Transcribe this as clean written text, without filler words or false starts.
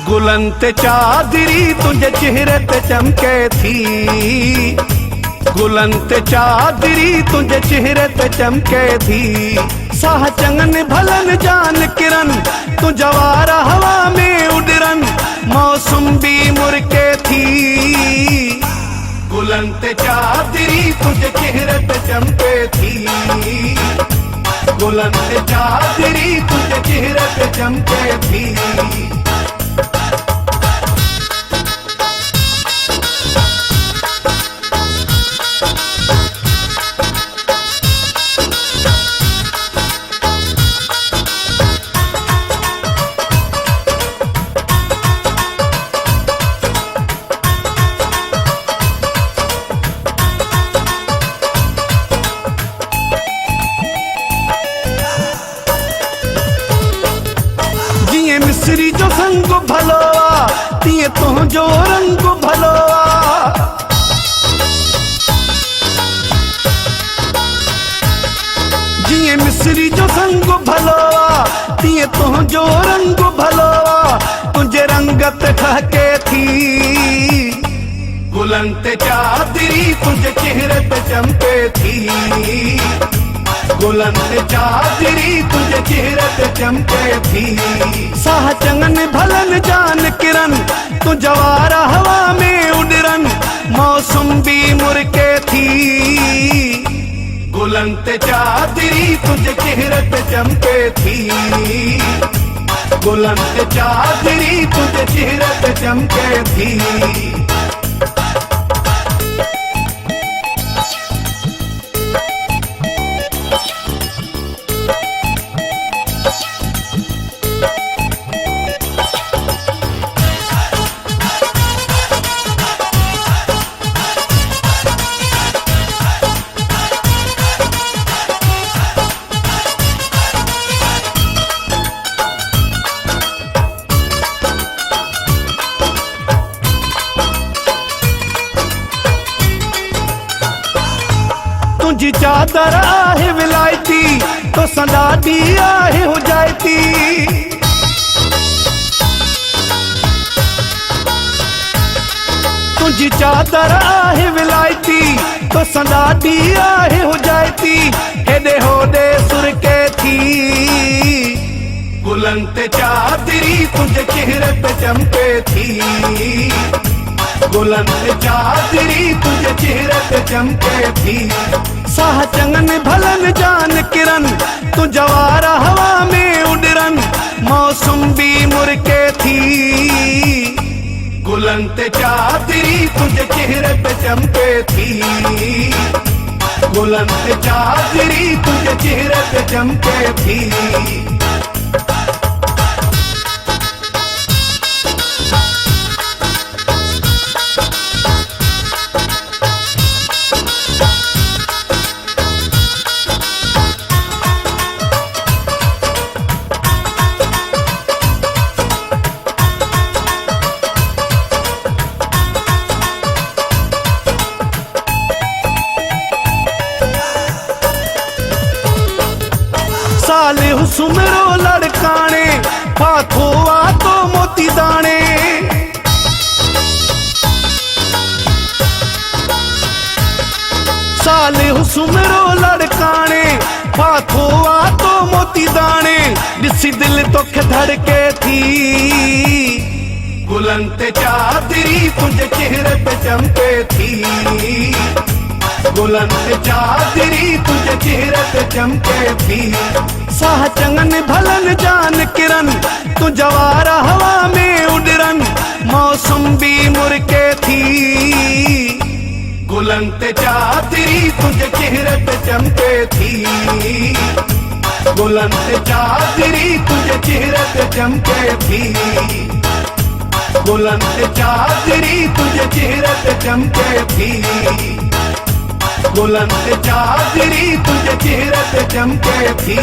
गुलंत चादरी तुझे चेहरे पे चमके थी, गुलंत चादरी तुझे चेहरे पे चमके थी। साह चंगन भलन जान किरण तू जवारा हवा में उड़रन, मौसम भी मुरके थी। गुलंत चादरी तुझे चेहरे पे चमके थी, गुलंत चादरी तुझे चेहरे पे चमके थी। मिस्री जो संग भलोआ तिए तो जो रंग भलोआ, जिए मिस्री जो संग भलोआ तिए तो जो रंग भलोआ। तुझे रंगत ठहके थी, गुलंत चादरी तुझे चेहरे पे चमके थी, गुलंत चादरी तुझे चेहरे पे चमके थी। साह चंगन भलन जान किरण तू जवारा हवा में उड़रन, मौसम भी मुरके थी। गुलंत चादरी तुझे चेहरे पे चमके थी, गुलंत चादरी तुझे चेहरे पे चमके थी। तुझी चादर आहे विलायती तो संदादी आहे हो जाती, तुझी चादर आहे विलायती तो संदादी आहे हो जाती। हेडे होडे सुरके थी, गुलंत चादरी तुझे चेहरे पे चमके थी, गुलंत चादरी तुझे चेहरे पे चमके थी। साह चंगन भलन जान किरण तू जवारा हवा में उड़रन, मौसम भी मुरके थी। गुलंत चादरी तुझे चेहरे पे चमके थी, गुलंत चादरी तुझे चेहरे पे चमके थी। साले सुमरो लड़काने पाथो आ तो मोती दाने, साले सुमरो लड़काने पाथो आ तो मोती दाने। दिसी दिल तो धड़के थी, गुलंत चादरी तुझे चेहरे पे चमके थी, गुलंत चादरी तुझे चेहरे पे चमके थी। साह चंगन भलन जान किरण तू जवारा हवा में उड़रन, मौसम भी मुरके थी। गुलंत चादरी तुझे चेहरे पे चमके थी, गुलंत चादरी तुझे चेहरे पे चमके थी, गुलंत चादरी तुझे चेहरे पे चमके थी, गुलंत चादरी तुझे चेहरे पे चमके थी।